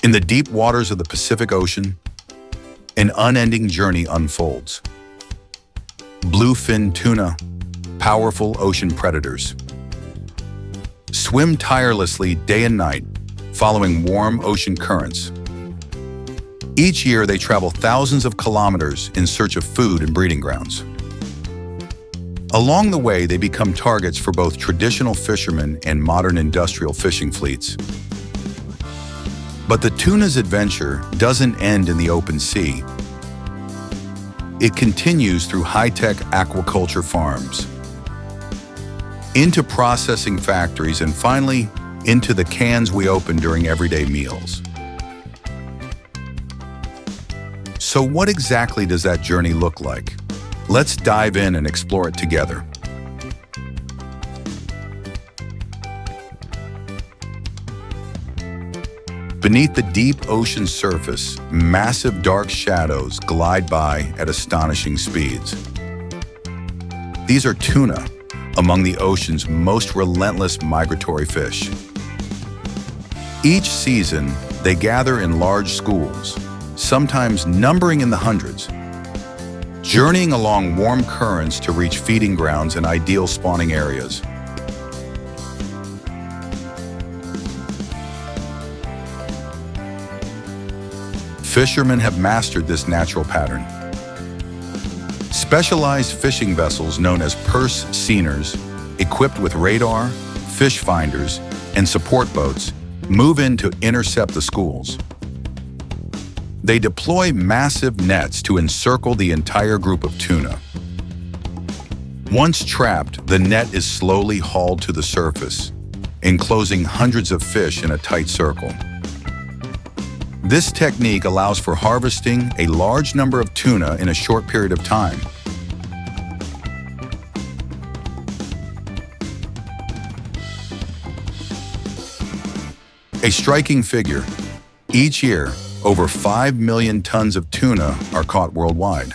In the deep waters of the Pacific Ocean, an unending journey unfolds. Bluefin tuna, powerful ocean predators, swim tirelessly day and night, following warm ocean currents. Each year, they travel thousands of kilometers in search of food and breeding grounds. Along the way, they become targets for both traditional fishermen and modern industrial fishing fleets. But the tuna's adventure doesn't end in the open sea. It continues through high-tech aquaculture farms, into processing factories, and finally, into the cans we open during everyday meals. So what exactly does that journey look like? Let's dive in and explore it together. Beneath the deep ocean surface, massive dark shadows glide by at astonishing speeds. These are tuna, among the ocean's most relentless migratory fish. Each season, they gather in large schools, sometimes numbering in the hundreds, journeying along warm currents to reach feeding grounds and ideal spawning areas. Fishermen have mastered this natural pattern. Specialized fishing vessels known as purse seiners, equipped with radar, fish finders, and support boats, move in to intercept the schools. They deploy massive nets to encircle the entire group of tuna. Once trapped, the net is slowly hauled to the surface, enclosing hundreds of fish in a tight circle. This technique allows for harvesting a large number of tuna in a short period of time. A striking figure. Each year, over 5 million tons of tuna are caught worldwide,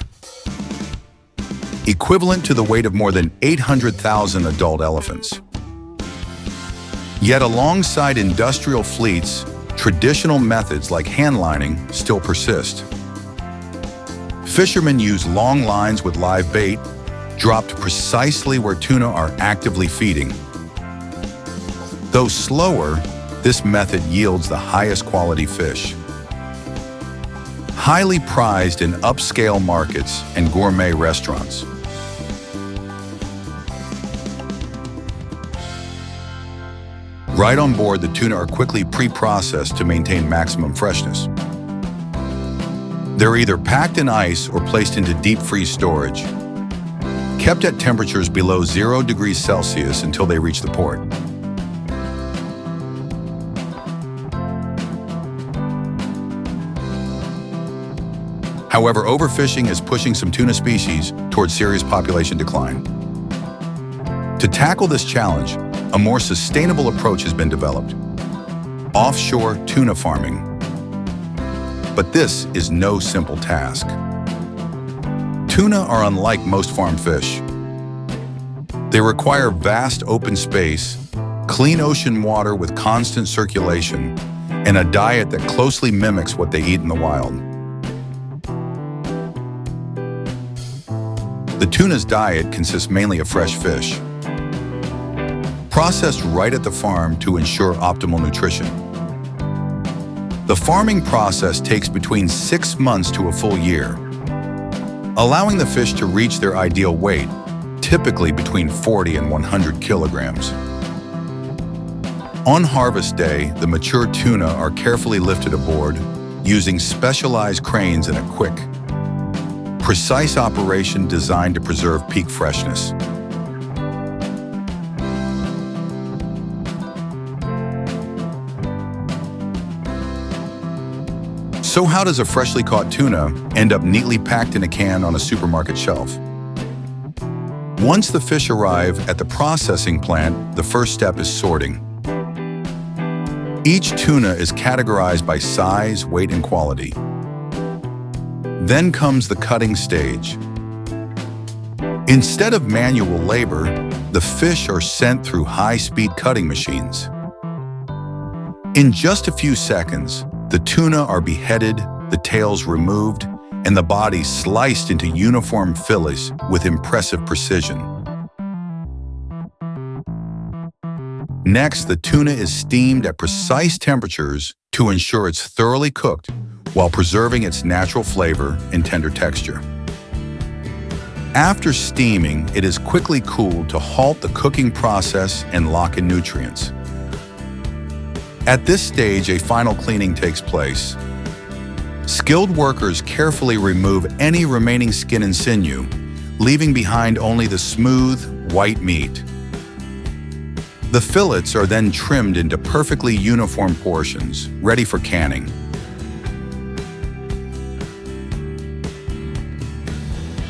equivalent to the weight of more than 800,000 adult elephants. Yet alongside industrial fleets, traditional methods like hand lining still persist. Fishermen use long lines with live bait, dropped precisely where tuna are actively feeding. Though slower, this method yields the highest quality fish. Highly prized in upscale markets and gourmet restaurants. Right on board, the tuna are quickly pre-processed to maintain maximum freshness. They're either packed in ice or placed into deep freeze storage, kept at temperatures below 0 degrees Celsius until they reach the port. However, overfishing is pushing some tuna species towards serious population decline. To tackle this challenge, a more sustainable approach has been developed: offshore tuna farming. But this is no simple task. Tuna are unlike most farm fish. They require vast open space, clean ocean water with constant circulation, and a diet that closely mimics what they eat in the wild. The tuna's diet consists mainly of fresh fish, processed right at the farm to ensure optimal nutrition. The farming process takes between 6 months to a full year, allowing the fish to reach their ideal weight, typically between 40 and 100 kilograms. On harvest day, the mature tuna are carefully lifted aboard using specialized cranes in a quick, precise operation designed to preserve peak freshness. So how does a freshly caught tuna end up neatly packed in a can on a supermarket shelf? Once the fish arrive at the processing plant, the first step is sorting. Each tuna is categorized by size, weight, and quality. Then comes the cutting stage. Instead of manual labor, the fish are sent through high-speed cutting machines. In just a few seconds, The tuna are beheaded, the tails removed, and the body sliced into uniform fillets with impressive precision. Next, the tuna is steamed at precise temperatures to ensure it's thoroughly cooked while preserving its natural flavor and tender texture. After steaming, it is quickly cooled to halt the cooking process and lock in nutrients. At this stage, a final cleaning takes place. Skilled workers carefully remove any remaining skin and sinew, leaving behind only the smooth, white meat. The fillets are then trimmed into perfectly uniform portions, ready for canning.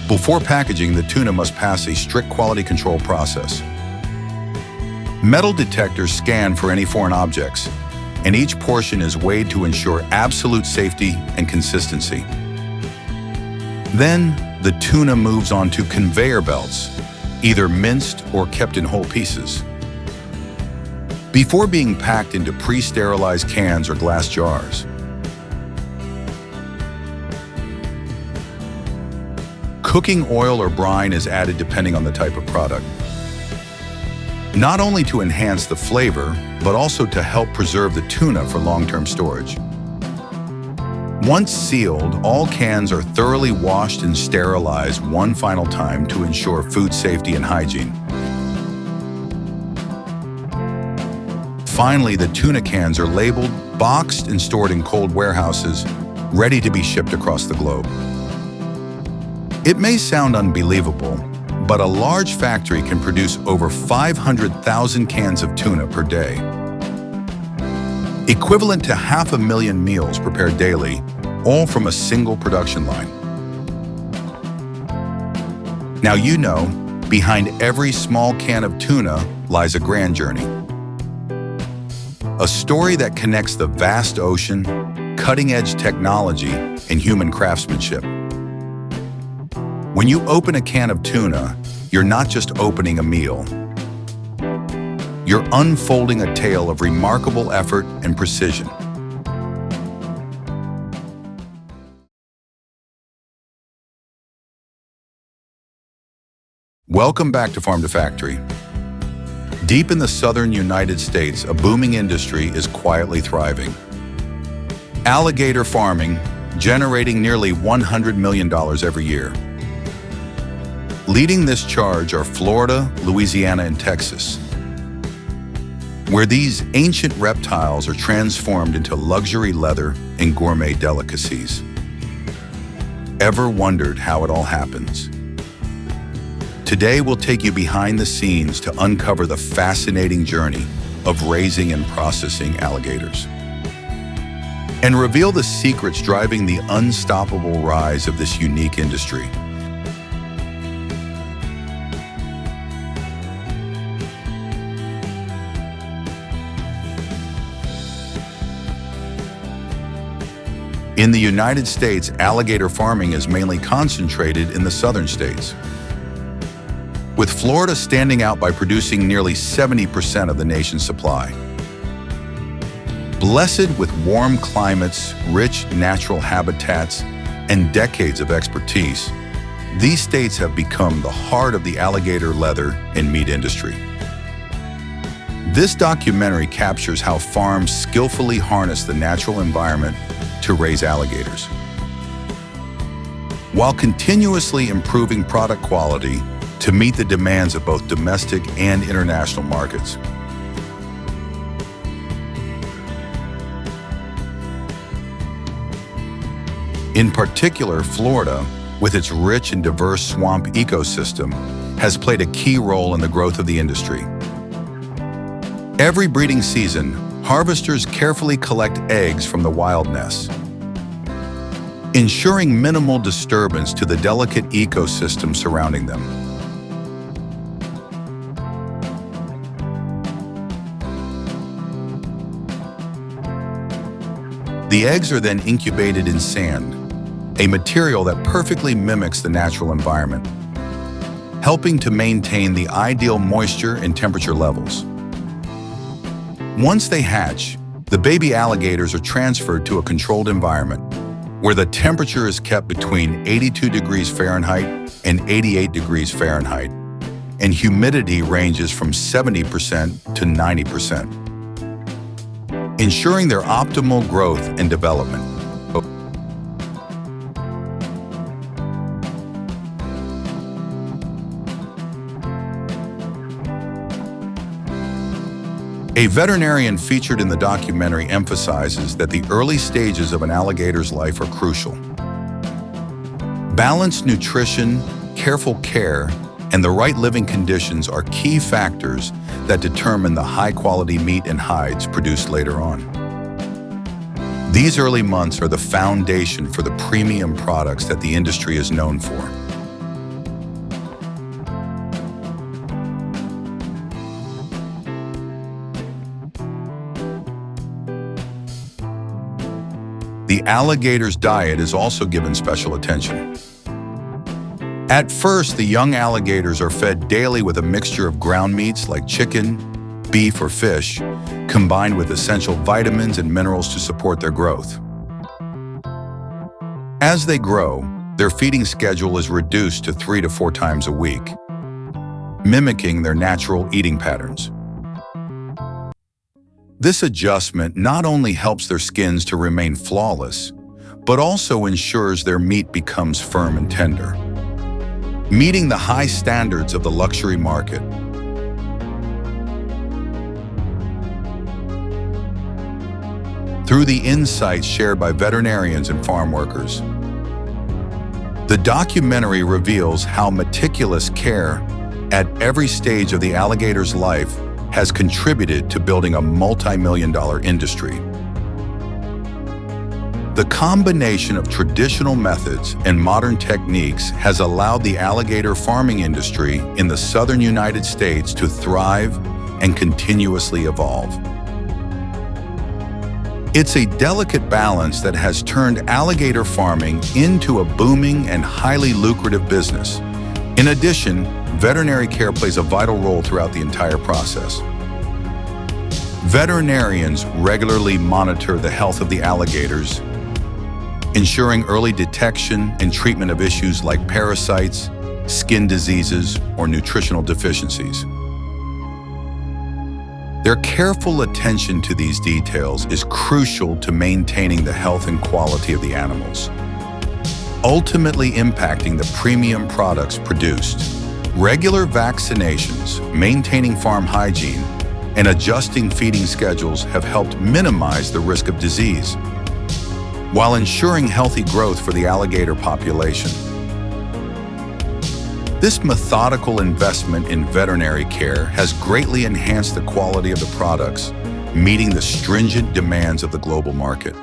Before packaging, the tuna must pass a strict quality control process. Metal detectors scan for any foreign objects, and each portion is weighed to ensure absolute safety and consistency. Then, the tuna moves on to conveyor belts, either minced or kept in whole pieces. Before being packed into pre-sterilized cans or glass jars. Cooking oil or brine is added depending on the type of product, not only to enhance the flavor, but also to help preserve the tuna for long-term storage. Once sealed, all cans are thoroughly washed and sterilized one final time to ensure food safety and hygiene. Finally, the tuna cans are labeled, boxed, and stored in cold warehouses, ready to be shipped across the globe. It may sound unbelievable, but a large factory can produce over 500,000 cans of tuna per day, equivalent to 500,000 meals prepared daily, all from a single production line. Now you know, behind every small can of tuna lies a grand journey. A story that connects the vast ocean, cutting-edge technology, and human craftsmanship. When you open a can of tuna, you're not just opening a meal. You're unfolding a tale of remarkable effort and precision. Welcome back to Farm to Factory. Deep in the southern United States, a booming industry is quietly thriving. Alligator farming, generating nearly $100 million every year. Leading this charge are Florida, Louisiana, and Texas, where these ancient reptiles are transformed into luxury leather and gourmet delicacies. Ever wondered how it all happens? Today, we'll take you behind the scenes to uncover the fascinating journey of raising and processing alligators, and reveal the secrets driving the unstoppable rise of this unique industry. In the United States, alligator farming is mainly concentrated in the southern states, with Florida standing out by producing nearly 70% of the nation's supply. Blessed with warm climates, rich natural habitats, and decades of expertise, these states have become the heart of the alligator leather and meat industry. This documentary captures how farms skillfully harness the natural environment to raise alligators, while continuously improving product quality to meet the demands of both domestic and international markets. In particular, Florida, with its rich and diverse swamp ecosystem, has played a key role in the growth of the industry. Every breeding season, harvesters carefully collect eggs from the wild nests, ensuring minimal disturbance to the delicate ecosystem surrounding them. The eggs are then incubated in sand, a material that perfectly mimics the natural environment, helping to maintain the ideal moisture and temperature levels. Once they hatch, The baby alligators are transferred to a controlled environment where the temperature is kept between 82 degrees Fahrenheit and 88 degrees Fahrenheit, and humidity ranges from 70% to 90%, ensuring their optimal growth and development. A veterinarian featured in the documentary emphasizes that the early stages of an alligator's life are crucial. Balanced nutrition, careful care, and the right living conditions are key factors that determine the high-quality meat and hides produced later on. These early months are the foundation for the premium products that the industry is known for. The alligator's diet is also given special attention. At first, the young alligators are fed daily with a mixture of ground meats like chicken, beef, or fish, combined with essential vitamins and minerals to support their growth. As they grow, their feeding schedule is reduced to 3 to 4 times a week, mimicking their natural eating patterns. This adjustment not only helps their skins to remain flawless, but also ensures their meat becomes firm and tender, meeting the high standards of the luxury market. Through the insights shared by veterinarians and farm workers, the documentary reveals how meticulous care at every stage of the alligator's life has contributed to building a multi-million-dollar industry. The combination of traditional methods and modern techniques has allowed the alligator farming industry in the southern United States to thrive and continuously evolve. It's a delicate balance that has turned alligator farming into a booming and highly lucrative business. In addition, veterinary care plays a vital role throughout the entire process. Veterinarians regularly monitor the health of the alligators, ensuring early detection and treatment of issues like parasites, skin diseases, or nutritional deficiencies. Their careful attention to these details is crucial to maintaining the health and quality of the animals, ultimately impacting the premium products produced. Regular vaccinations, maintaining farm hygiene, and adjusting feeding schedules have helped minimize the risk of disease, while ensuring healthy growth for the alligator population. This methodical investment in veterinary care has greatly enhanced the quality of the products, meeting the stringent demands of the global market.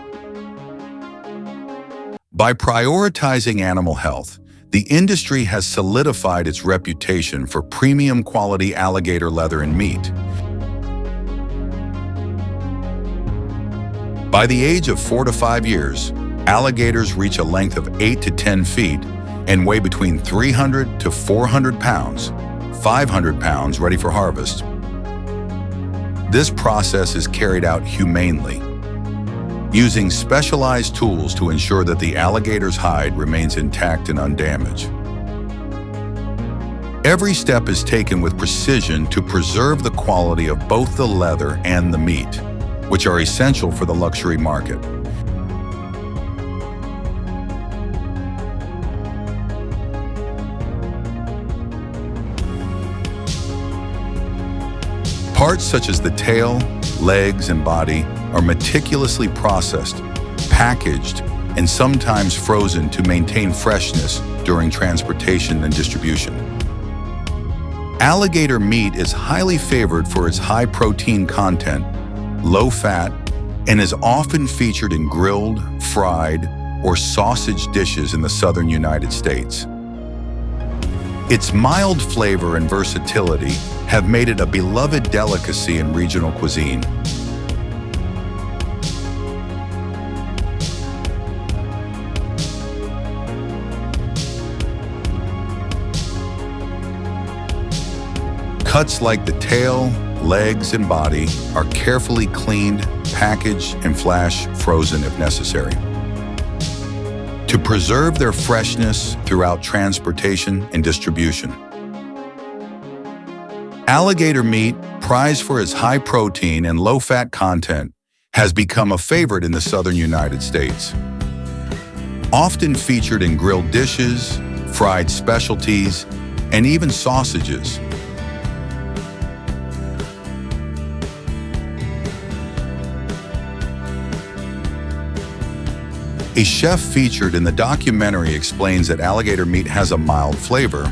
By prioritizing animal health, the industry has solidified its reputation for premium quality alligator leather and meat. By the age of 4 to 5 years, alligators reach a length of 8 to 10 feet and weigh between 300 to 400 pounds, 500 pounds ready for harvest. This process is carried out humanely, using specialized tools to ensure that the alligator's hide remains intact and undamaged. Every step is taken with precision to preserve the quality of both the leather and the meat, which are essential for the luxury market. Parts such as the tail, legs, and body are meticulously processed, packaged, and sometimes frozen to maintain freshness during transportation and distribution. Alligator meat is highly favored for its high protein content, low fat, and is often featured in grilled, fried, or sausage dishes in the southern United States. Its mild flavor and versatility have made it a beloved delicacy in regional cuisine. Cuts like the tail, legs, and body are carefully cleaned, packaged, and flash frozen if necessary. To preserve their freshness throughout transportation and distribution. Alligator meat, prized for its high protein and low-fat content, has become a favorite in the southern United States. Often featured in grilled dishes, fried specialties, and even sausages. A chef featured in the documentary explains that alligator meat has a mild flavor,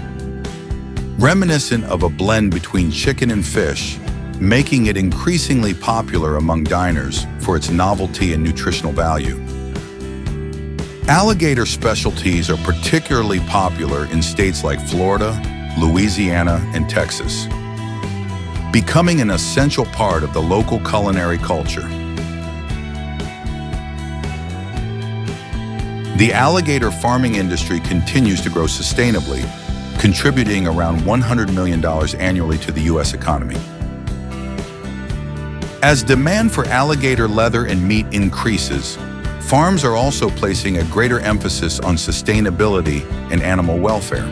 reminiscent of a blend between chicken and fish, making it increasingly popular among diners for its novelty and nutritional value. Alligator specialties are particularly popular in states like Florida, Louisiana, and Texas, becoming an essential part of the local culinary culture. The alligator farming industry continues to grow sustainably, contributing around $100 million annually to the U.S. economy. As demand for alligator leather and meat increases, farms are also placing a greater emphasis on sustainability and animal welfare.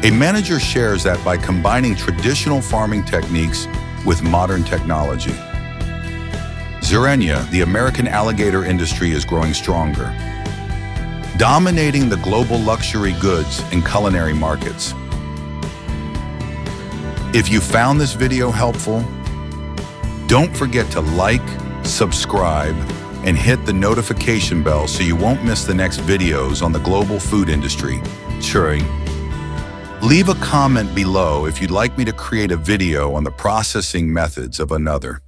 A manager shares that by combining traditional farming techniques with modern technology, Xerenia, the American alligator industry, is growing stronger, dominating the global luxury goods and culinary markets. If you found this video helpful, don't forget to like, subscribe, and hit the notification bell so you won't miss the next videos on the global food industry. Leave a comment below if you'd like me to create a video on the processing methods of another.